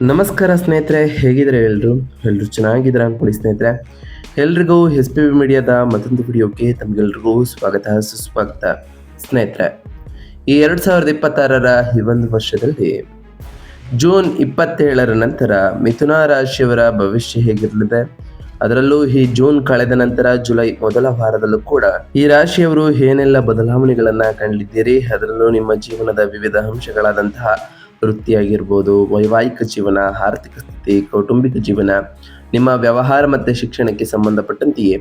ನಮಸ್ಕಾರ ಸ್ನೇಹಿತರೆ, ಹೇಗಿದ್ರೆ ಎಲ್ಲರೂ ಚೆನ್ನಾಗಿದ್ದೀರಾ ಅನ್ಕೊಳ್ಳಿ ಸ್ನೇಹಿತರೆ. ಎಲ್ರಿಗೂ ಎಸ್ ಪಿ ವಿ ಮೀಡಿಯಾದ ಮತ್ತೊಂದು ವಿಡಿಯೋಕ್ಕೆ ತಮಗೆಲ್ರಿಗೂ ಸ್ವಾಗತ ಸುಸ್ವಾಗತ. ಸ್ನೇಹಿತರೆ, ಈ 2026ರ ಈ ಒಂದು ವರ್ಷದಲ್ಲಿ ಜೂನ್ 27ರ ನಂತರ ಮಿಥುನ ರಾಶಿಯವರ ಭವಿಷ್ಯ ಹೇಗಿರಲಿದೆ, ಅದರಲ್ಲೂ ಈ ಜೂನ್ ಕಳೆದ ನಂತರ ಜುಲೈ ಮೊದಲ ವಾರದಲ್ಲೂ ಕೂಡ ಈ ರಾಶಿಯವರು ಏನೆಲ್ಲ ಬದಲಾವಣೆಗಳನ್ನ ಕಂಡಿದ್ದೀರಿ, ಅದರಲ್ಲೂ ನಿಮ್ಮ ಜೀವನದ ವಿವಿಧ ಅಂಶಗಳಾದಂತಹ ವೃತ್ತಿಯಾಗಿರ್ಬೋದು, ವೈವಾಹಿಕ ಜೀವನ, ಆರ್ಥಿಕ ಸ್ಥಿತಿ, ಕೌಟುಂಬಿಕ ಜೀವನ, ನಿಮ್ಮ ವ್ಯವಹಾರ ಮತ್ತು ಶಿಕ್ಷಣಕ್ಕೆ ಸಂಬಂಧಪಟ್ಟಂತೆಯೇ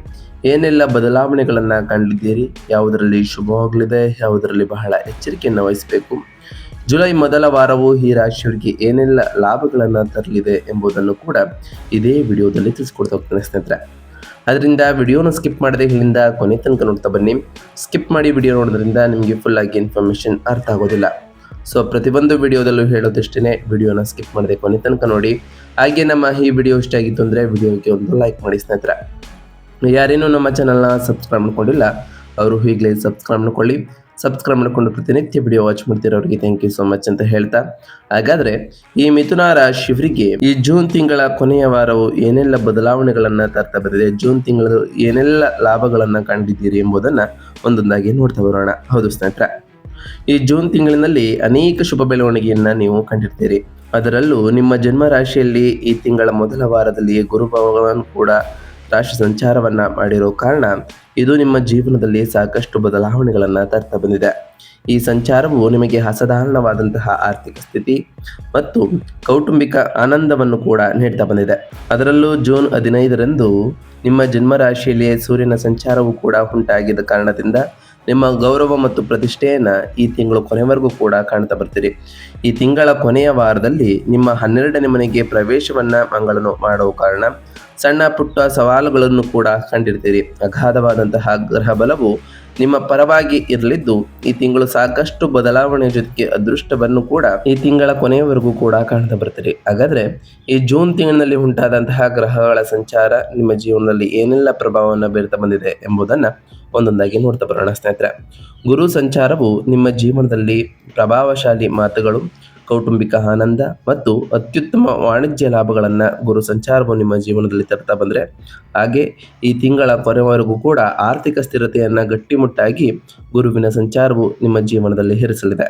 ಏನೆಲ್ಲ ಬದಲಾವಣೆಗಳನ್ನ ಕಂಡಿದ್ದೀರಿ, ಯಾವುದರಲ್ಲಿ ಶುಭವಾಗಲಿದೆ, ಯಾವುದರಲ್ಲಿ ಬಹಳ ಎಚ್ಚರಿಕೆಯನ್ನು ವಹಿಸಬೇಕು, ಜುಲೈ ಮೊದಲ ವಾರವು ಈ ರಾಶಿಯವರಿಗೆ ಏನೆಲ್ಲ ಲಾಭಗಳನ್ನು ತರಲಿದೆ ಎಂಬುದನ್ನು ಕೂಡ ಇದೇ ವಿಡಿಯೋದಲ್ಲಿ ತಿಳಿಸ್ಕೊಡ್ತಾ ಹೋಗ್ತೇನೆ ಸ್ನೇಹಿತರೆ. ಅದರಿಂದ ವಿಡಿಯೋನ ಸ್ಕಿಪ್ ಮಾಡದೆ ಇಲ್ಲಿಂದ ಕೊನೆ ತನಕ ನೋಡ್ತಾ ಬನ್ನಿ. ಸ್ಕಿಪ್ ಮಾಡಿ ವಿಡಿಯೋ ನೋಡೋದ್ರಿಂದ ನಿಮಗೆ ಫುಲ್ ಆಗಿ ಇನ್ಫಾರ್ಮೇಷನ್ ಅರ್ಥ ಆಗೋದಿಲ್ಲ. ಸೊ ಪ್ರತಿಯೊಂದು ವಿಡಿಯೋದಲ್ಲೂ ಹೇಳೋದಷ್ಟೇ, ವಿಡಿಯೋನ ಸ್ಕಿಪ್ ಮಾಡದೆ ಕೊನೆ ತನಕ ನೋಡಿ. ಹಾಗೆ ನಮ್ಮ ಈ ವಿಡಿಯೋ ಇಷ್ಟ ಆಗಿತ್ತು ಅಂದರೆ ವಿಡಿಯೋಗೆ ಒಂದು ಲೈಕ್ ಮಾಡಿ ಸ್ನೇಹಿತರೆ. ಯಾರೇನೂ ನಮ್ಮ ಚಾನಲ್ನ ಸಬ್ಸ್ಕ್ರೈಬ್ ಮಾಡ್ಕೊಂಡಿಲ್ಲ ಅವರು ಈಗಲೇ ಸಬ್ಸ್ಕ್ರೈಬ್ ಮಾಡ್ಕೊಳ್ಳಿ. ಸಬ್ಸ್ಕ್ರೈಬ್ ಮಾಡಿಕೊಂಡು ಪ್ರತಿನಿತ್ಯ ವಿಡಿಯೋ ವಾಚ್ ಮಾಡ್ತಿರೋರಿಗೆ ಥ್ಯಾಂಕ್ ಯು ಸೋ ಮಚ್ ಅಂತ ಹೇಳ್ತಾ, ಹಾಗಾದರೆ ಈ ಮಿಥುನ ರಾಶಿಯವರಿಗೆ ಈ ಜೂನ್ ತಿಂಗಳ ಕೊನೆಯ ವಾರವು ಏನೆಲ್ಲ ಬದಲಾವಣೆಗಳನ್ನು ತರ್ತಾ ಬಂದಿದೆ, ಜೂನ್ ತಿಂಗಳು ಏನೆಲ್ಲ ಲಾಭಗಳನ್ನು ಕಂಡಿದ್ದೀರಿ ಎಂಬುದನ್ನು ಒಂದೊಂದಾಗಿ ನೋಡ್ತಾ ಬರೋಣ. ಹೌದು ಸ್ನೇಹಿತರೆ, ಈ ಜೂನ್ ತಿಂಗಳಿನಲ್ಲಿ ಅನೇಕ ಶುಭ ಬೆಳವಣಿಗೆಯನ್ನು ನೀವು ಕಂಡಿರ್ತೀರಿ. ಅದರಲ್ಲೂ ನಿಮ್ಮ ಜನ್ಮ ರಾಶಿಯಲ್ಲಿ ಈ ತಿಂಗಳ ಮೊದಲ ವಾರದಲ್ಲಿ ಗುರು ಭಗವಾನ್ ಕೂಡ ರಾಶಿ ಸಂಚಾರವನ್ನು ಮಾಡಿರೋ ಕಾರಣ ಇದು ನಿಮ್ಮ ಜೀವನದಲ್ಲಿ ಸಾಕಷ್ಟು ಬದಲಾವಣೆಗಳನ್ನು ತರ್ತಾ ಬಂದಿದೆ. ಈ ಸಂಚಾರವು ನಿಮಗೆ ಅಸಾಧಾರಣವಾದಂತಹ ಆರ್ಥಿಕ ಸ್ಥಿತಿ ಮತ್ತು ಕೌಟುಂಬಿಕ ಆನಂದವನ್ನು ಕೂಡ ನೀಡ್ತಾ ಬಂದಿದೆ. ಅದರಲ್ಲೂ ಜೂನ್ 15ರಂದು ನಿಮ್ಮ ಜನ್ಮ ರಾಶಿಯಲ್ಲಿಯೇ ಸೂರ್ಯನ ಸಂಚಾರವು ಕೂಡ ಉಂಟಾಗಿದ್ದ ಕಾರಣದಿಂದ ನಿಮ್ಮ ಗೌರವ ಮತ್ತು ಪ್ರತಿಷ್ಠೆಯನ್ನು ಈ ತಿಂಗಳು ಕೊನೆವರೆಗೂ ಕೂಡ ಕಾಣ್ತಾ ಬರ್ತೀರಿ. ಈ ತಿಂಗಳ ಕೊನೆಯ ವಾರದಲ್ಲಿ ನಿಮ್ಮ 12ನೇ ಮನೆಗೆ ಪ್ರವೇಶವನ್ನು ಮಂಗಳನು ಮಾಡುವ ಕಾರಣ ಸಣ್ಣ ಪುಟ್ಟ ಸವಾಲುಗಳನ್ನು ಕೂಡ ಕಂಡಿರ್ತೀರಿ. ಅಗಾಧವಾದಂತಹ ಗ್ರಹ ಬಲವು ನಿಮ್ಮ ಪರವಾಗಿ ಇರಲಿದ್ದು ಈ ತಿಂಗಳು ಸಾಕಷ್ಟು ಬದಲಾವಣೆ ಜೊತೆಗೆ ಅದೃಷ್ಟವನ್ನು ಕೂಡ ಈ ತಿಂಗಳ ಕೊನೆಯವರೆಗೂ ಕೂಡ ಕಾಣ್ತಾ ಬರ್ತೀರಿ. ಹಾಗಾದ್ರೆ ಈ ಜೂನ್ ತಿಂಗಳಿನಲ್ಲಿ ಉಂಟಾದಂತಹ ಗ್ರಹಗಳ ಸಂಚಾರ ನಿಮ್ಮ ಜೀವನದಲ್ಲಿ ಏನೆಲ್ಲ ಪ್ರಭಾವವನ್ನು ಬೀರ್ತಾ ಬಂದಿದೆ ಎಂಬುದನ್ನು ಒಂದೊಂದಾಗಿ ನೋಡ್ತಾ ಬರೋಣ ಸ್ನೇಹಿತರೆ. ಗುರು ಸಂಚಾರವು ನಿಮ್ಮ ಜೀವನದಲ್ಲಿ ಪ್ರಭಾವಶಾಲಿ ಮಾತುಗಳು, ಕೌಟುಂಬಿಕ ಆನಂದ ಮತ್ತು ಅತ್ಯುತ್ತಮ ವಾಣಿಜ್ಯ ಲಾಭಗಳನ್ನು ಗುರು ಸಂಚಾರವು ನಿಮ್ಮ ಜೀವನದಲ್ಲಿ ತರ್ತಾ ಬಂದರೆ, ಹಾಗೆ ಈ ತಿಂಗಳ ಕೊನೆವರೆಗೂ ಕೂಡ ಆರ್ಥಿಕ ಸ್ಥಿರತೆಯನ್ನು ಗಟ್ಟಿಮುಟ್ಟಾಗಿ ಗುರುವಿನ ಸಂಚಾರವು ನಿಮ್ಮ ಜೀವನದಲ್ಲಿ ಇರಿಸಲಿದೆ.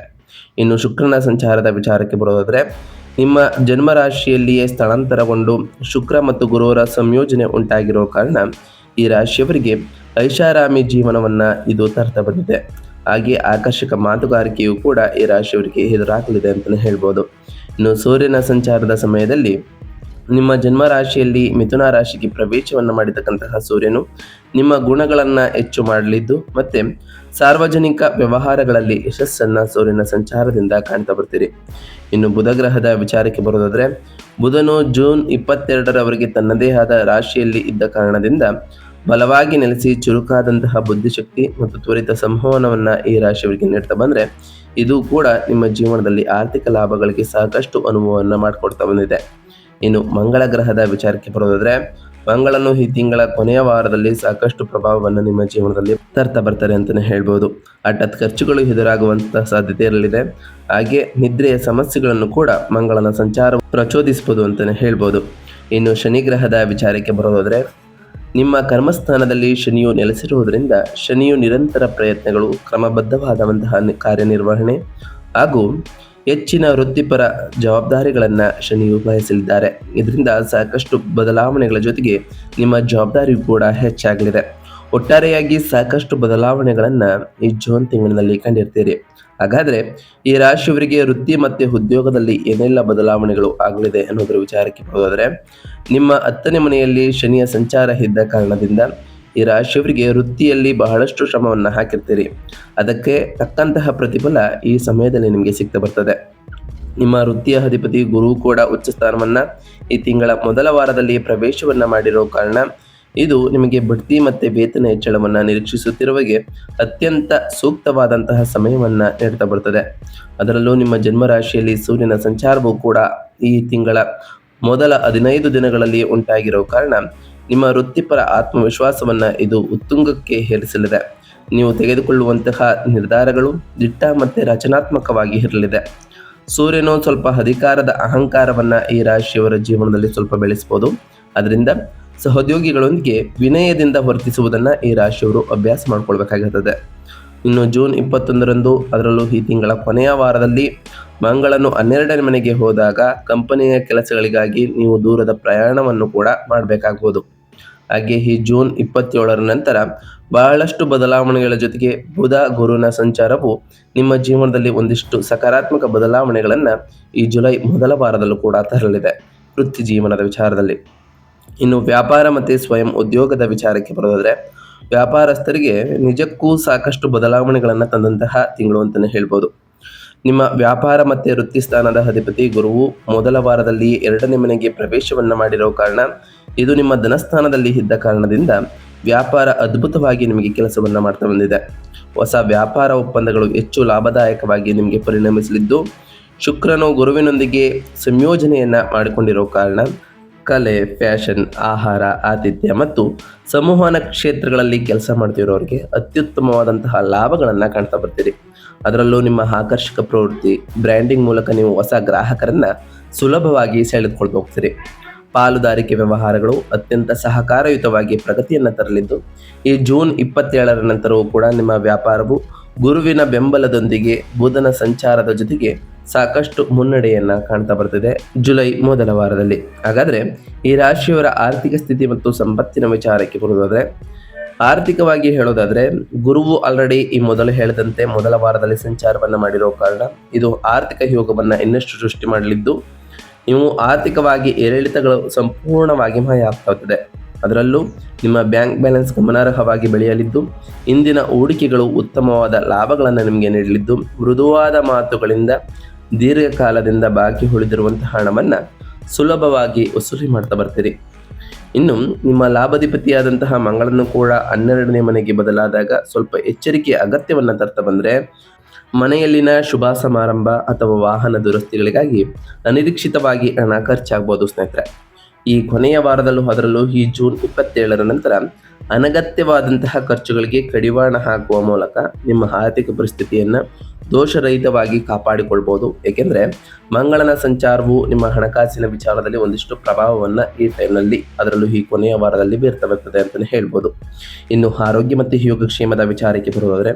ಇನ್ನು ಶುಕ್ರನ ಸಂಚಾರದ ವಿಚಾರಕ್ಕೆ ಬರೋದಾದರೆ, ನಿಮ್ಮ ಜನ್ಮ ರಾಶಿಯಲ್ಲಿಯೇ ಸ್ಥಳಾಂತರಗೊಂಡು ಶುಕ್ರ ಮತ್ತು ಗುರುವರ ಸಂಯೋಜನೆ ಉಂಟಾಗಿರೋ ಕಾರಣ ಈ ರಾಶಿಯವರಿಗೆ ಐಷಾರಾಮಿ ಜೀವನವನ್ನು ಇದು ತರ್ತಾ ಬಂದಿದೆ. ಹಾಗೆ ಆಕರ್ಷಕ ಮಾತುಗಾರಿಕೆಯು ಕೂಡ ಈ ರಾಶಿಯವರಿಗೆ ಎದುರಾಗಲಿದೆ ಅಂತಲೇ ಹೇಳ್ಬೋದು. ಇನ್ನು ಸೂರ್ಯನ ಸಂಚಾರದ ಸಮಯದಲ್ಲಿ ನಿಮ್ಮ ಜನ್ಮ ರಾಶಿಯಲ್ಲಿ ಮಿಥುನ ರಾಶಿಗೆ ಪ್ರವೇಶವನ್ನು ಮಾಡಿರ್ತಕ್ಕಂತಹ ಸೂರ್ಯನು ನಿಮ್ಮ ಗುಣಗಳನ್ನು ಹೆಚ್ಚು ಮಾಡಲಿದ್ದು ಮತ್ತು ಸಾರ್ವಜನಿಕ ವ್ಯವಹಾರಗಳಲ್ಲಿ ಯಶಸ್ಸನ್ನು ಸೂರ್ಯನ ಸಂಚಾರದಿಂದ ಕಾಣ್ತಾ ಬರ್ತೀರಿ. ಇನ್ನು ಬುಧ ಗ್ರಹದ ವಿಚಾರಕ್ಕೆ ಬರೋದಾದರೆ, ಬುಧನು ಜೂನ್ 22ರವರೆಗೆ ತನ್ನದೇ ಆದ ರಾಶಿಯಲ್ಲಿ ಇದ್ದ ಕಾರಣದಿಂದ ಬಲವಾಗಿ ನೆಲೆಸಿ ಚುರುಕಾದಂತಹ ಬುದ್ಧಿಶಕ್ತಿ ಮತ್ತು ತ್ವರಿತ ಸಂವಹನವನ್ನು ಈ ರಾಶಿಯವರಿಗೆ ನೀಡ್ತಾ ಬಂದರೆ ಇದು ಕೂಡ ನಿಮ್ಮ ಜೀವನದಲ್ಲಿ ಆರ್ಥಿಕ ಲಾಭಗಳಿಗೆ ಸಾಕಷ್ಟು ಅನುಭವವನ್ನು ಮಾಡಿಕೊಡ್ತಾ ಬಂದಿದೆ. ಇನ್ನು ಮಂಗಳ ಗ್ರಹದ ವಿಚಾರಕ್ಕೆ ಬರೋದಾದರೆ, ಮಂಗಳನು ಈ ತಿಂಗಳ ಕೊನೆಯ ವಾರದಲ್ಲಿ ಸಾಕಷ್ಟು ಪ್ರಭಾವವನ್ನು ನಿಮ್ಮ ಜೀವನದಲ್ಲಿ ತರ್ತಾ ಬರ್ತಾರೆ ಅಂತಲೇ ಹೇಳ್ಬೋದು. ಹಠಾತ್ ಖರ್ಚುಗಳು ಎದುರಾಗುವಂತಹ ಸಾಧ್ಯತೆ ಇರಲಿದೆ. ಹಾಗೆ ನಿದ್ರೆಯ ಸಮಸ್ಯೆಗಳನ್ನು ಕೂಡ ಮಂಗಳನ ಸಂಚಾರ ಪ್ರಚೋದಿಸಬಹುದು ಅಂತಲೇ ಹೇಳ್ಬೋದು. ಇನ್ನು ಶನಿ ಗ್ರಹದ ವಿಚಾರಕ್ಕೆ ಬರೋದಾದರೆ, ನಿಮ್ಮ ಕರ್ಮಸ್ಥಾನದಲ್ಲಿ ಶನಿಯು ನೆಲೆಸಿರುವುದರಿಂದ ಶನಿಯು ನಿರಂತರ ಪ್ರಯತ್ನಗಳು, ಕ್ರಮಬದ್ಧವಾದಂತಹ ಕಾರ್ಯನಿರ್ವಹಣೆ ಹಾಗೂ ಹೆಚ್ಚಿನ ವೃತ್ತಿಪರ ಜವಾಬ್ದಾರಿಗಳನ್ನು ಶನಿಯು ಬಯಸಲಿದ್ದಾರೆ. ಇದರಿಂದ ಸಾಕಷ್ಟು ಬದಲಾವಣೆಗಳ ಜೊತೆಗೆ ನಿಮ್ಮ ಜವಾಬ್ದಾರಿಯು ಕೂಡ ಹೆಚ್ಚಾಗಲಿದೆ. ಒಟ್ಟಾರೆಯಾಗಿ ಸಾಕಷ್ಟು ಬದಲಾವಣೆಗಳನ್ನು ಈ ಜೂನ್ ತಿಂಗಳಿನಲ್ಲಿ ಕಂಡಿರ್ತೀರಿ. ಹಾಗಾದರೆ ಈ ರಾಶಿಯವರಿಗೆ ವೃತ್ತಿ ಮತ್ತು ಉದ್ಯೋಗದಲ್ಲಿ ಏನೆಲ್ಲ ಬದಲಾವಣೆಗಳು ಆಗಲಿದೆ ಅನ್ನೋದರ ವಿಚಾರಕ್ಕೆ ಬರೋದಾದರೆ, ನಿಮ್ಮ 10ನೇ ಮನೆಯಲ್ಲಿ ಶನಿಯ ಸಂಚಾರ ಇದ್ದ ಕಾರಣದಿಂದ ಈ ರಾಶಿಯವರಿಗೆ ವೃತ್ತಿಯಲ್ಲಿ ಬಹಳಷ್ಟು ಶ್ರಮವನ್ನು ಹಾಕಿರ್ತೀರಿ. ಅದಕ್ಕೆ ತಕ್ಕಂತಹ ಪ್ರತಿಫಲ ಈ ಸಮಯದಲ್ಲಿ ನಿಮಗೆ ಸಿಗ್ತಾ ಬರ್ತದೆ. ನಿಮ್ಮ ವೃತ್ತಿಯ ಅಧಿಪತಿ ಗುರು ಕೂಡ ಉಚ್ಚ ಸ್ಥಾನವನ್ನು ಈ ತಿಂಗಳ ಮೊದಲ ವಾರದಲ್ಲಿ ಪ್ರವೇಶವನ್ನು ಮಾಡಿರೋ ಕಾರಣ ಇದು ನಿಮಗೆ ಬಡ್ತಿ ಮತ್ತು ವೇತನ ಹೆಚ್ಚಳವನ್ನು ನಿರೀಕ್ಷಿಸುತ್ತಿರುವಗೆ ಅತ್ಯಂತ ಸೂಕ್ತವಾದಂತಹ ಸಮಯವನ್ನು ನೀಡ್ತಾ ಬರ್ತದೆ. ಅದರಲ್ಲೂ ನಿಮ್ಮ ಜನ್ಮ ರಾಶಿಯಲ್ಲಿ ಸೂರ್ಯನ ಸಂಚಾರವೂ ಕೂಡ ಈ ತಿಂಗಳ ಮೊದಲ 15 ದಿನಗಳಲ್ಲಿ ಉಂಟಾಗಿರೋ ಕಾರಣ ನಿಮ್ಮ ವೃತ್ತಿಪರ ಆತ್ಮವಿಶ್ವಾಸವನ್ನು ಇದು ಉತ್ತುಂಗಕ್ಕೆ ಏರಿಸಲಿದೆ. ನೀವು ತೆಗೆದುಕೊಳ್ಳುವಂತಹ ನಿರ್ಧಾರಗಳು ದಿಟ್ಟ ಮತ್ತು ರಚನಾತ್ಮಕವಾಗಿ ಇರಲಿದೆ. ಸೂರ್ಯನು ಸ್ವಲ್ಪ ಅಧಿಕಾರದ ಅಹಂಕಾರವನ್ನು ಈ ರಾಶಿಯವರ ಜೀವನದಲ್ಲಿ ಸ್ವಲ್ಪ ಬೆಳೆಸ್ಬೋದು. ಅದರಿಂದ ಸಹೋದ್ಯೋಗಿಗಳೊಂದಿಗೆ ವಿನಯದಿಂದ ವರ್ತಿಸುವುದನ್ನು ಈ ರಾಶಿಯವರು ಅಭ್ಯಾಸ ಮಾಡಿಕೊಳ್ಬೇಕಾಗುತ್ತದೆ. ಇನ್ನು ಜೂನ್ 21ರಂದು, ಅದರಲ್ಲೂ ಈ ತಿಂಗಳ ಕೊನೆಯ ವಾರದಲ್ಲಿ ಮಂಗಳನು 12ನೇ ಮನೆಗೆ ಹೋದಾಗ ಕಂಪನಿಯ ಕೆಲಸಗಳಿಗಾಗಿ ನೀವು ದೂರದ ಪ್ರಯಾಣವನ್ನು ಕೂಡ ಮಾಡಬೇಕಾಗ್ಬೋದು. ಹಾಗೆ ಈ ಜೂನ್ 27ರ ನಂತರ ಬಹಳಷ್ಟು ಬದಲಾವಣೆಗಳ ಜೊತೆಗೆ ಬುಧ ಗುರುವಿನ ಸಂಚಾರವು ನಿಮ್ಮ ಜೀವನದಲ್ಲಿ ಒಂದಿಷ್ಟು ಸಕಾರಾತ್ಮಕ ಬದಲಾವಣೆಗಳನ್ನು ಈ ಜುಲೈ ಮೊದಲ ವಾರದಲ್ಲೂ ಕೂಡ ತರಲಿದೆ ವೃತ್ತಿ ಜೀವನದ ವಿಚಾರದಲ್ಲಿ. ಇನ್ನು ವ್ಯಾಪಾರ ಮತ್ತು ಸ್ವಯಂ ಉದ್ಯೋಗದ ವಿಚಾರಕ್ಕೆ ಬರೋದಾದರೆ, ವ್ಯಾಪಾರಸ್ಥರಿಗೆ ನಿಜಕ್ಕೂ ಸಾಕಷ್ಟು ಬದಲಾವಣೆಗಳನ್ನು ತಂದಂತಹ ತಿಂಗಳು ಅಂತಲೇ ಹೇಳ್ಬೋದು. ನಿಮ್ಮ ವ್ಯಾಪಾರ ಮತ್ತು ವೃತ್ತಿ ಸ್ಥಾನದ ಅಧಿಪತಿ ಗುರುವು ಮೊದಲ ವಾರದಲ್ಲಿ 2ನೇ ಮನೆಗೆ ಪ್ರವೇಶವನ್ನು ಮಾಡಿರೋ ಕಾರಣ, ಇದು ನಿಮ್ಮ ಧನಸ್ಥಾನದಲ್ಲಿ ಇದ್ದ ಕಾರಣದಿಂದ ವ್ಯಾಪಾರ ಅದ್ಭುತವಾಗಿ ನಿಮಗೆ ಕೆಲಸವನ್ನು ಮಾಡ್ತಾ ಬಂದಿದೆ. ಹೊಸ ವ್ಯಾಪಾರ ಒಪ್ಪಂದಗಳು ಹೆಚ್ಚು ಲಾಭದಾಯಕವಾಗಿ ನಿಮಗೆ ಪರಿಣಮಿಸಲಿದ್ದು, ಶುಕ್ರನು ಗುರುವಿನೊಂದಿಗೆ ಸಂಯೋಜನೆಯನ್ನು ಮಾಡಿಕೊಂಡಿರೋ ಕಾರಣ ಕಲೆ, ಫ್ಯಾಷನ್, ಆಹಾರ, ಆತಿಥ್ಯ ಮತ್ತು ಸಂವಹನ ಕ್ಷೇತ್ರಗಳಲ್ಲಿ ಕೆಲಸ ಮಾಡ್ತಿರೋರಿಗೆ ಅತ್ಯುತ್ತಮವಾದಂತಹ ಲಾಭಗಳನ್ನು ಕಾಣ್ತಾ ಬರ್ತೀರಿ. ಅದರಲ್ಲೂ ನಿಮ್ಮ ಆಕರ್ಷಕ ಪ್ರವೃತ್ತಿ, ಬ್ರ್ಯಾಂಡಿಂಗ್ ಮೂಲಕ ನೀವು ಹೊಸ ಗ್ರಾಹಕರನ್ನು ಸುಲಭವಾಗಿ ಸೆಳೆದುಕೊಂಡು ಹೋಗ್ತೀರಿ. ಪಾಲುದಾರಿಕೆ ವ್ಯವಹಾರಗಳು ಅತ್ಯಂತ ಸಹಕಾರಯುತವಾಗಿ ಪ್ರಗತಿಯನ್ನು ತರಲಿದ್ದು, ಈ ಜೂನ್ 27ರ ನಂತರವೂ ಕೂಡ ನಿಮ್ಮ ವ್ಯಾಪಾರವು ಗುರುವಿನ ಬೆಂಬಲದೊಂದಿಗೆ ಬುಧನ ಸಂಚಾರದ ಜೊತೆಗೆ ಸಾಕಷ್ಟು ಮುನ್ನಡೆಯನ್ನು ಕಾಣ್ತಾ ಬರ್ತಿದೆ ಜುಲೈ ಮೊದಲ ವಾರದಲ್ಲಿ. ಹಾಗಾದರೆ ಈ ರಾಶಿಯವರ ಆರ್ಥಿಕ ಸ್ಥಿತಿ ಮತ್ತು ಸಂಪತ್ತಿನ ವಿಚಾರಕ್ಕೆ ಬರುವುದಾದರೆ, ಆರ್ಥಿಕವಾಗಿ ಹೇಳೋದಾದರೆ, ಗುರುವು ಆಲ್ರೆಡಿ ಈ ಮೊದಲು ಹೇಳಿದಂತೆ ಮೊದಲ ವಾರದಲ್ಲಿ ಸಂಚಾರವನ್ನು ಮಾಡಿರೋ ಕಾರಣ ಇದು ಆರ್ಥಿಕ ಯೋಗವನ್ನು ಇನ್ನಷ್ಟು ಸೃಷ್ಟಿ ಮಾಡಲಿದ್ದು, ನೀವು ಆರ್ಥಿಕವಾಗಿ ಏರಿಳಿತಗಳು ಸಂಪೂರ್ಣವಾಗಿ ಮಾಯ ಆಗ್ತಾ ಹೋಗ್ತದೆ. ಅದರಲ್ಲೂ ನಿಮ್ಮ ಬ್ಯಾಂಕ್ ಬ್ಯಾಲೆನ್ಸ್ ಗಮನಾರ್ಹವಾಗಿ ಬೆಳೆಯಲಿದ್ದು, ಇಂದಿನ ಹೂಡಿಕೆಗಳು ಉತ್ತಮವಾದ ಲಾಭಗಳನ್ನು ನಿಮಗೆ ನೀಡಲಿದ್ದು, ಮೃದುವಾದ ಮಾತುಗಳಿಂದ ದೀರ್ಘಕಾಲದಿಂದ ಬಾಕಿ ಉಳಿದಿರುವಂತಹ ಹಣವನ್ನು ಸುಲಭವಾಗಿ ವಸೂಲಿ ಮಾಡ್ತಾ ಬರ್ತೀರಿ. ಇನ್ನು ನಿಮ್ಮ ಲಾಭಾಧಿಪತಿಯಾದಂತಹ ಮಂಗಳನು ಕೂಡ 12ನೇ ಮನೆಗೆ ಬದಲಾದಾಗ ಸ್ವಲ್ಪ ಎಚ್ಚರಿಕೆಯ ಅಗತ್ಯವನ್ನು ತರ್ತಾ ಬಂದರೆ, ಮನೆಯಲ್ಲಿನ ಶುಭ ಸಮಾರಂಭ ಅಥವಾ ವಾಹನ ದುರಸ್ತಿಗಳಿಗಾಗಿ ಅನಿರೀಕ್ಷಿತವಾಗಿ ಹಣ ಖರ್ಚಾಗ್ಬೋದು ಸ್ನೇಹಿತರೆ. ಈ ಕೊನೆಯ ವಾರದಲ್ಲೂ, ಅದರಲ್ಲೂ ಈ ಜೂನ್ 27ರ ನಂತರ ಅನಗತ್ಯವಾದಂತಹ ಖರ್ಚುಗಳಿಗೆ ಕಡಿವಾಣ ಹಾಕುವ ಮೂಲಕ ನಿಮ್ಮ ಆರ್ಥಿಕ ಪರಿಸ್ಥಿತಿಯನ್ನು ದೋಷರಹಿತವಾಗಿ ಕಾಪಾಡಿಕೊಳ್ಬೋದು. ಏಕೆಂದರೆ ಮಂಗಳನ ಸಂಚಾರವು ನಿಮ್ಮ ಹಣಕಾಸಿನ ವಿಚಾರದಲ್ಲಿ ಒಂದಿಷ್ಟು ಪ್ರಭಾವವನ್ನು ಈ ಟೈಮ್ನಲ್ಲಿ, ಅದರಲ್ಲೂ ಈ ಕೊನೆಯ ವಾರದಲ್ಲಿ ಬೀರ್ತಾ ಬರ್ತದೆ ಅಂತಲೇ ಹೇಳ್ಬೋದು. ಇನ್ನು ಆರೋಗ್ಯ ಮತ್ತು ಯೋಗಕ್ಷೇಮದ ವಿಚಾರಕ್ಕೆ ಬರುವುದಾದರೆ,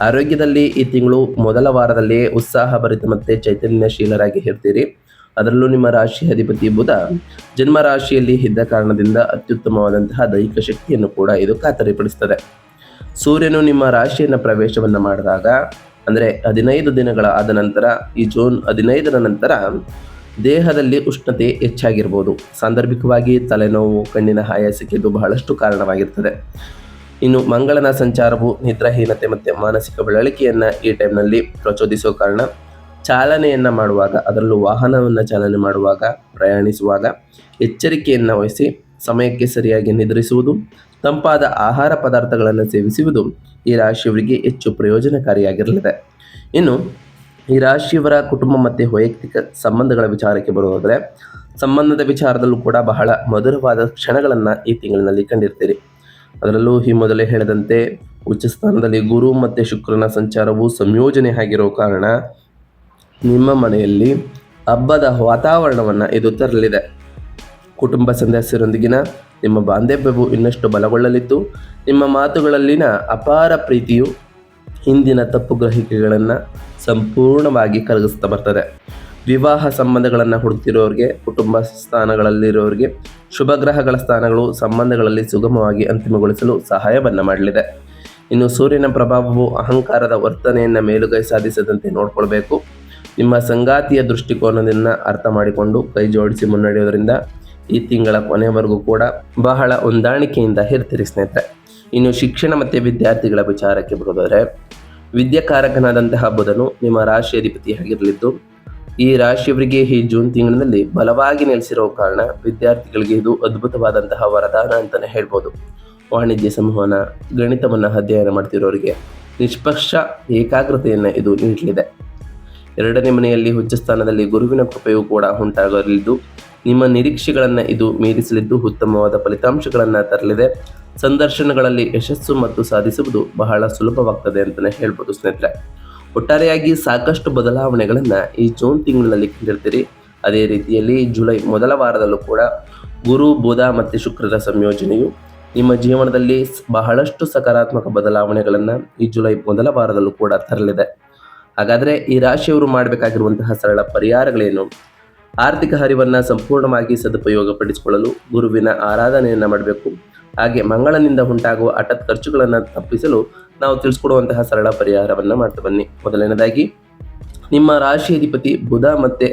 ಆರೋಗ್ಯದಲ್ಲಿ ಈ ತಿಂಗಳು ಮೊದಲ ವಾರದಲ್ಲಿಯೇ ಉತ್ಸಾಹಭರಿತ ಮತ್ತು ಚೈತನ್ಯಶೀಲರಾಗಿ ಇರ್ತೀರಿ. ಅದರಲ್ಲೂ ನಿಮ್ಮ ರಾಶಿ ಅಧಿಪತಿ ಬುಧ ಜನ್ಮ ರಾಶಿಯಲ್ಲಿ ಇದ್ದ ಕಾರಣದಿಂದ ಅತ್ಯುತ್ತಮವಾದಂತಹ ದೈಹಿಕ ಶಕ್ತಿಯನ್ನು ಕೂಡ ಇದು ಖಾತರಿಪಡಿಸ್ತದೆ. ಸೂರ್ಯನು ನಿಮ್ಮ ರಾಶಿಯನ್ನು ಪ್ರವೇಶವನ್ನು ಮಾಡಿದಾಗ, ಅಂದರೆ 15 ದಿನಗಳ ಆದ ನಂತರ, ಈ ಜೂನ್ 15ರ ನಂತರ ದೇಹದಲ್ಲಿ ಉಷ್ಣತೆ ಹೆಚ್ಚಾಗಿರ್ಬೋದು. ಸಾಂದರ್ಭಿಕವಾಗಿ ತಲೆನೋವು, ಕಣ್ಣಿನ ಆಯಾಸಕ್ಕೆ ಇದು ಬಹಳಷ್ಟು ಕಾರಣವಾಗಿರ್ತದೆ. ಇನ್ನು ಮಂಗಳನ ಸಂಚಾರವು ನಿದ್ರಾಹೀನತೆ ಮತ್ತು ಮಾನಸಿಕ ಬಳಲಿಕೆಯನ್ನು ಈ ಟೈಮ್ನಲ್ಲಿ ಪ್ರಚೋದಿಸೋ ಕಾರಣ, ಚಾಲನೆಯನ್ನು ಮಾಡುವಾಗ, ಅದರಲ್ಲೂ ವಾಹನವನ್ನು ಚಾಲನೆ ಮಾಡುವಾಗ, ಪ್ರಯಾಣಿಸುವಾಗ ಎಚ್ಚರಿಕೆಯನ್ನು ವಹಿಸಿ ಸಮಯಕ್ಕೆ ಸರಿಯಾಗಿ ನಿದ್ರಿಸುವುದು, ತಂಪಾದ ಆಹಾರ ಪದಾರ್ಥಗಳನ್ನು ಸೇವಿಸುವುದು ಈ ರಾಶಿಯವರಿಗೆ ಹೆಚ್ಚು ಪ್ರಯೋಜನಕಾರಿಯಾಗಿರಲಿದೆ. ಇನ್ನು ಈ ರಾಶಿಯವರ ಕುಟುಂಬ ಮತ್ತು ವೈಯಕ್ತಿಕ ಸಂಬಂಧಗಳ ವಿಚಾರಕ್ಕೆ ಬರುವುದಾದರೆ, ಸಂಬಂಧದ ವಿಚಾರದಲ್ಲೂ ಕೂಡ ಬಹಳ ಮಧುರವಾದ ಕ್ಷಣಗಳನ್ನು ಈ ತಿಂಗಳಿನಲ್ಲಿ ಕಂಡಿರ್ತೀರಿ. ಅದರಲ್ಲೂ ಈ ಮೊದಲೇ ಹೇಳಿದಂತೆ ಉಚ್ಚ ಸ್ಥಾನದಲ್ಲಿ ಗುರು ಮತ್ತು ಶುಕ್ರನ ಸಂಚಾರವು ಸಂಯೋಜನೆ ಆಗಿರೋ ಕಾರಣ ನಿಮ್ಮ ಮನೆಯಲ್ಲಿ ಹಬ್ಬದ ವಾತಾವರಣವನ್ನು ಇದು ತರಲಿದೆ. ಕುಟುಂಬ ಸದಸ್ಯರೊಂದಿಗಿನ ನಿಮ್ಮ ಬಾಂಧವ್ಯವು ಇನ್ನಷ್ಟು ಬಲಗೊಳ್ಳಲಿದ್ದು, ನಿಮ್ಮ ಮಾತುಗಳಲ್ಲಿನ ಅಪಾರ ಪ್ರೀತಿಯು ಹಿಂದಿನ ತಪ್ಪು ಗ್ರಹಿಕೆಗಳನ್ನು ಸಂಪೂರ್ಣವಾಗಿ ಕರಗಿಸ್ತಾ ಬರ್ತದೆ. ವಿವಾಹ ಸಂಬಂಧಗಳನ್ನು ಹುಡುಕ್ತಿರೋರಿಗೆ, ಕುಟುಂಬ ಸ್ಥಾನಗಳಲ್ಲಿರೋರಿಗೆ ಶುಭ ಗ್ರಹಗಳ ಸ್ಥಾನಗಳು ಸಂಬಂಧಗಳಲ್ಲಿ ಸುಗಮವಾಗಿ ಅಂತಿಮಗೊಳಿಸಲು ಸಹಾಯವನ್ನು ಮಾಡಲಿದೆ. ಇನ್ನು ಸೂರ್ಯನ ಪ್ರಭಾವವು ಅಹಂಕಾರದ ವರ್ತನೆಯನ್ನು ಮೇಲುಗೈ ಸಾಧಿಸದಂತೆ ನೋಡಿಕೊಳ್ಬೇಕು. ನಿಮ್ಮ ಸಂಗಾತಿಯ ದೃಷ್ಟಿಕೋನದಿಂದ ಅರ್ಥ ಮಾಡಿಕೊಂಡು ಕೈ ಜೋಡಿಸಿ ಮುನ್ನಡೆಯೋದ್ರಿಂದ ಈ ತಿಂಗಳ ಕೊನೆಯವರೆಗೂ ಕೂಡ ಬಹಳ ಹೊಂದಾಣಿಕೆಯಿಂದ ಇರ್ತೀರಿ ಸ್ನೇಹಿತರೆ. ಇನ್ನು ಶಿಕ್ಷಣ ಮತ್ತು ವಿದ್ಯಾರ್ಥಿಗಳ ವಿಚಾರಕ್ಕೆ ಬರೋದಾದರೆ, ವಿದ್ಯಾಕಾರಕನಾದಂತಹ ಬುಧನು ನಿಮ್ಮ ರಾಶಿ ಅಧಿಪತಿಯಾಗಿರಲಿದ್ದು, ಈ ರಾಶಿಯವರಿಗೆ ಈ ಜೂನ್ ತಿಂಗಳಿನಲ್ಲಿ ಬಲವಾಗಿ ನೆಲೆಸಿರೋ ಕಾರಣ ವಿದ್ಯಾರ್ಥಿಗಳಿಗೆ ಇದು ಅದ್ಭುತವಾದಂತಹ ವರದಾನ ಅಂತಲೇ ಹೇಳ್ಬೋದು. ವಾಣಿಜ್ಯ ಸಂವಹನ, ಗಣಿತವನ್ನು ಅಧ್ಯಯನ ಮಾಡ್ತಿರೋರಿಗೆ ನಿಷ್ಪಕ್ಷ ಏಕಾಗ್ರತೆಯನ್ನು ಇದು ನೀಡಲಿದೆ. 2ನೇ ಮನೆಯಲ್ಲಿ ಉಚ್ಚ ಸ್ಥಾನದಲ್ಲಿ ಗುರುವಿನ ಕೃಪೆಯೂ ಕೂಡ ಉಂಟಾಗಲಿದ್ದು, ನಿಮ್ಮ ನಿರೀಕ್ಷೆಗಳನ್ನು ಇದು ಮೀರಿಸಲಿದ್ದು ಉತ್ತಮವಾದ ಫಲಿತಾಂಶಗಳನ್ನು ತರಲಿದೆ. ಸಂದರ್ಶನಗಳಲ್ಲಿ ಯಶಸ್ಸು ಮತ್ತು ಸಾಧಿಸುವುದು ಬಹಳ ಸುಲಭವಾಗ್ತದೆ ಅಂತಲೇ ಹೇಳ್ಬೋದು ಸ್ನೇಹಿತರೆ. ಒಟ್ಟಾರೆಯಾಗಿ ಸಾಕಷ್ಟು ಬದಲಾವಣೆಗಳನ್ನು ಈ ಜೂನ್ ತಿಂಗಳಿನಲ್ಲಿ ಕಂಡಿರ್ತೀರಿ. ಅದೇ ರೀತಿಯಲ್ಲಿ ಜುಲೈ ಮೊದಲ ವಾರದಲ್ಲೂ ಕೂಡ ಗುರು, ಬುಧ ಮತ್ತು ಶುಕ್ರರ ಸಂಯೋಜನೆಯು ನಿಮ್ಮ ಜೀವನದಲ್ಲಿ ಬಹಳಷ್ಟು ಸಕಾರಾತ್ಮಕ ಬದಲಾವಣೆಗಳನ್ನು ಈ ಜುಲೈ ಮೊದಲ ವಾರದಲ್ಲೂ ಕೂಡ ತರಲಿದೆ. ಹಾಗಾದರೆ ಈ ರಾಶಿಯವರು ಮಾಡಬೇಕಾಗಿರುವಂತಹ ಸರಳ ಪರಿಹಾರಗಳೇನು? ಆರ್ಥಿಕ ಹರಿವನ್ನು ಸಂಪೂರ್ಣವಾಗಿ ಸದುಪಯೋಗಪಡಿಸಿಕೊಳ್ಳಲು ಗುರುವಿನ ಆರಾಧನೆಯನ್ನು ಮಾಡಬೇಕು. ಹಾಗೆ ಮಂಗಳನಿಂದ ಉಂಟಾಗುವ ಹಠಾತ್ ಖರ್ಚುಗಳನ್ನು ತಪ್ಪಿಸಲು ನಾವು ತಿಳಿಸ್ಕೊಡುವಂತಹ ಸರಳ ಪರಿಹಾರವನ್ನು ಮಾಡ್ತಾ ಬನ್ನಿ. ಮೊದಲನೇದಾಗಿ, ನಿಮ್ಮ ರಾಶಿ ಅಧಿಪತಿ ಬುಧ ಮತ್ತು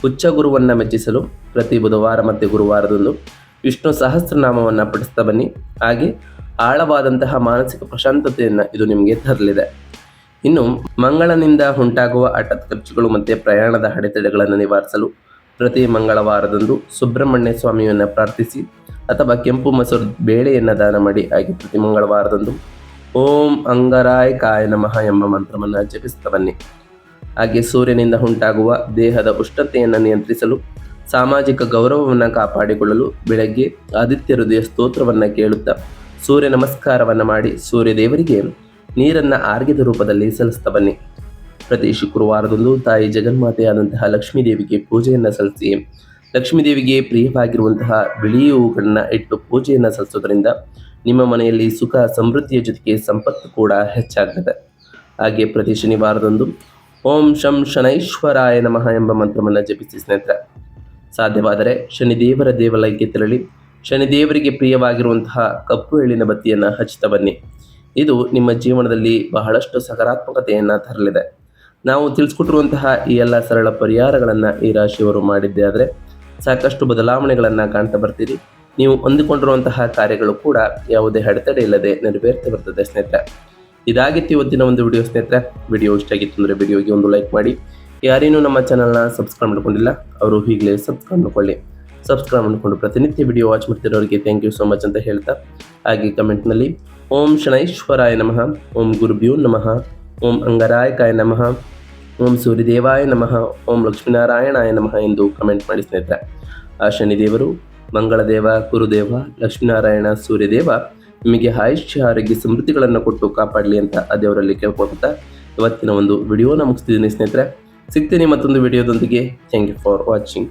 ಉಚ್ಚ ಗುರುವನ್ನು ಮೆಚ್ಚಿಸಲು ಪ್ರತಿ ಬುಧವಾರ ಮತ್ತು ಗುರುವಾರದಂದು ವಿಷ್ಣು ಸಹಸ್ರನಾಮವನ್ನು ಪಠಿಸ್ತಾ ಬನ್ನಿ. ಹಾಗೆ ಆಳವಾದಂತಹ ಮಾನಸಿಕ ಪ್ರಶಾಂತತೆಯನ್ನು ಇದು ನಿಮಗೆ ತರಲಿದೆ. ಇನ್ನು ಮಂಗಳನಿಂದ ಉಂಟಾಗುವ ಹಠಾತ್ ಖರ್ಚುಗಳು ಮತ್ತು ಪ್ರಯಾಣದ ಅಡೆತಡೆಗಳನ್ನು ನಿವಾರಿಸಲು ಪ್ರತಿ ಮಂಗಳವಾರದಂದು ಸುಬ್ರಹ್ಮಣ್ಯ ಸ್ವಾಮಿಯನ್ನು ಪ್ರಾರ್ಥಿಸಿ ಅಥವಾ ಕೆಂಪು ಮೊಸರು ಬೇಳೆಯನ್ನು ದಾನ ಮಾಡಿ. ಹಾಗೆ ಪ್ರತಿ ಮಂಗಳವಾರದಂದು ಓಂ ಅಂಗರಾಯ್ ಕಾಯ ನಮಃ ಎಂಬ ಮಂತ್ರವನ್ನು ಜಪಿಸ್ತಾ ಬನ್ನಿ. ಹಾಗೆ ಸೂರ್ಯನಿಂದ ಉಂಟಾಗುವ ದೇಹದ ಉಷ್ಣತೆಯನ್ನು ನಿಯಂತ್ರಿಸಲು, ಸಾಮಾಜಿಕ ಗೌರವವನ್ನು ಕಾಪಾಡಿಕೊಳ್ಳಲು ಬೆಳಗ್ಗೆ ಆದಿತ್ಯ ಹೃದಯ ಸ್ತೋತ್ರವನ್ನು ಕೇಳುತ್ತಾ ಸೂರ್ಯ ನಮಸ್ಕಾರವನ್ನು ಮಾಡಿ ಸೂರ್ಯ ದೇವರಿಗೆ ನೀರನ್ನು ಆರ್ಘ್ಯದ ರೂಪದಲ್ಲಿ ಸಲ್ಲಿಸ್ತಾ ಬನ್ನಿ. ಪ್ರತಿ ಶುಕ್ರವಾರದಂದು ತಾಯಿ ಜಗನ್ಮಾತೆಯಾದಂತಹ ಲಕ್ಷ್ಮೀ ದೇವಿಗೆ ಪೂಜೆಯನ್ನು ಸಲ್ಲಿಸಿ, ಲಕ್ಷ್ಮೀ ದೇವಿಗೆ ಪ್ರಿಯವಾಗಿರುವಂತಹ ಬಿಳಿ ಹೂಗಳನ್ನು ಇಟ್ಟು ಪೂಜೆಯನ್ನು ಸಲ್ಲಿಸೋದ್ರಿಂದ ನಿಮ್ಮ ಮನೆಯಲ್ಲಿ ಸುಖ ಸಮೃದ್ಧಿಯ ಜೊತೆಗೆ ಸಂಪತ್ತು ಕೂಡ ಹೆಚ್ಚಾಗ್ತದೆ. ಹಾಗೆ ಪ್ರತಿ ಶನಿವಾರದಂದು ಓಂ ಶಂ ಶನೈಶ್ವರಾಯ ನಮಃ ಎಂಬ ಮಂತ್ರವನ್ನು ಜಪಿಸಿ ಸ್ನೇಹಿತರೆ. ಸಾಧ್ಯವಾದರೆ ಶನಿದೇವರ ದೇವಾಲಯಕ್ಕೆ ತೆರಳಿ ಶನಿದೇವರಿಗೆ ಪ್ರಿಯವಾಗಿರುವಂತಹ ಕಪ್ಪು ಎಳ್ಳಿನ ಬತ್ತಿಯನ್ನು ಹಚ್ಚುತ್ತಾ ಬನ್ನಿ. ಇದು ನಿಮ್ಮ ಜೀವನದಲ್ಲಿ ಬಹಳಷ್ಟು ಸಕಾರಾತ್ಮಕತೆಯನ್ನು ತರಲಿದೆ. ನಾವು ತಿಳಿಸ್ಕೊಟ್ಟಿರುವಂತಹ ಈ ಎಲ್ಲ ಸರಳ ಪರಿಹಾರಗಳನ್ನು ಈ ರಾಶಿಯವರು ಮಾಡಿದ್ದೇ ಆದರೆ ಸಾಕಷ್ಟು ಬದಲಾವಣೆಗಳನ್ನು ಕಾಣ್ತಾ ಬರ್ತೀರಿ. ನೀವು ಹೊಂದಿಕೊಂಡಿರುವಂತಹ ಕಾರ್ಯಗಳು ಕೂಡ ಯಾವುದೇ ಅಡೆತಡೆ ಇಲ್ಲದೆ ನೆರವೇರ್ತಾ ಬರ್ತದೆ ಸ್ನೇಹಿತರೆ. ಇದಾಗಿತ್ತು ಇವತ್ತಿನ ಒಂದು ವಿಡಿಯೋ ಸ್ನೇಹಿತರೆ. ವಿಡಿಯೋ ಇಷ್ಟ ಆಗಿತ್ತು ಅಂದರೆ ವಿಡಿಯೋಗೆ ಒಂದು ಲೈಕ್ ಮಾಡಿ. ಯಾರೇನೂ ನಮ್ಮ ಚಾನಲ್ನ ಸಬ್ಸ್ಕ್ರೈಬ್ ಮಾಡ್ಕೊಂಡಿಲ್ಲ ಅವರು ಈಗಲೇ ಸಬ್ಸ್ಕ್ರೈಬ್ ಮಾಡ್ಕೊಳ್ಳಿ. ಸಬ್ಸ್ಕ್ರೈಬ್ ಮಾಡಿಕೊಂಡು ಪ್ರತಿನಿತ್ಯ ವಿಡಿಯೋ ವಾಚ್ ಮಾಡ್ತಿರೋರಿಗೆ ಥ್ಯಾಂಕ್ ಯು ಸೋ ಮಚ್ ಅಂತ ಹೇಳ್ತಾ, ಹಾಗೆ ಕಮೆಂಟ್ನಲ್ಲಿ ಓಂ ಶನೈಶ್ವರಾಯ ನಮಃ, ಓಂ ಗುರುಭ್ಯೋ ನಮಃ, ಓಂ ಅಂಗರಾಯಕಾಯ ನಮಃ, ಓಂ ಸೂರ್ಯದೇವಾಯ ನಮಃ, ಓಂ ಲಕ್ಷ್ಮೀನಾರಾಯಣಾಯ ನಮಃ ಎಂದು ಕಮೆಂಟ್ ಮಾಡಿ ಸ್ನೇಹಿತರೆ. ಆ ಶನಿದೇವರು, ಮಂಗಳದೇವ, ಗುರುದೇವ, ಲಕ್ಷ್ಮೀನಾರಾಯಣ, ಸೂರ್ಯದೇವ ನಿಮಗೆ ಆಯುಷ್ಯ ಆರೋಗ್ಯ ಸಮೃದ್ಧಿಗಳನ್ನು ಕೊಟ್ಟು ಕಾಪಾಡಲಿ ಅಂತ ಆ ದೇವರಲ್ಲಿ ಕೇಳ್ಕೊಳ್ತಾ ಇವತ್ತಿನ ಒಂದು ವಿಡಿಯೋನ ಮುಗಿಸ್ತಿದ್ದೀನಿ ಸ್ನೇಹಿತರೆ. ಸಿಗ್ತೀನಿ ಮತ್ತೊಂದು ವಿಡಿಯೋದೊಂದಿಗೆ. Thank you for watching.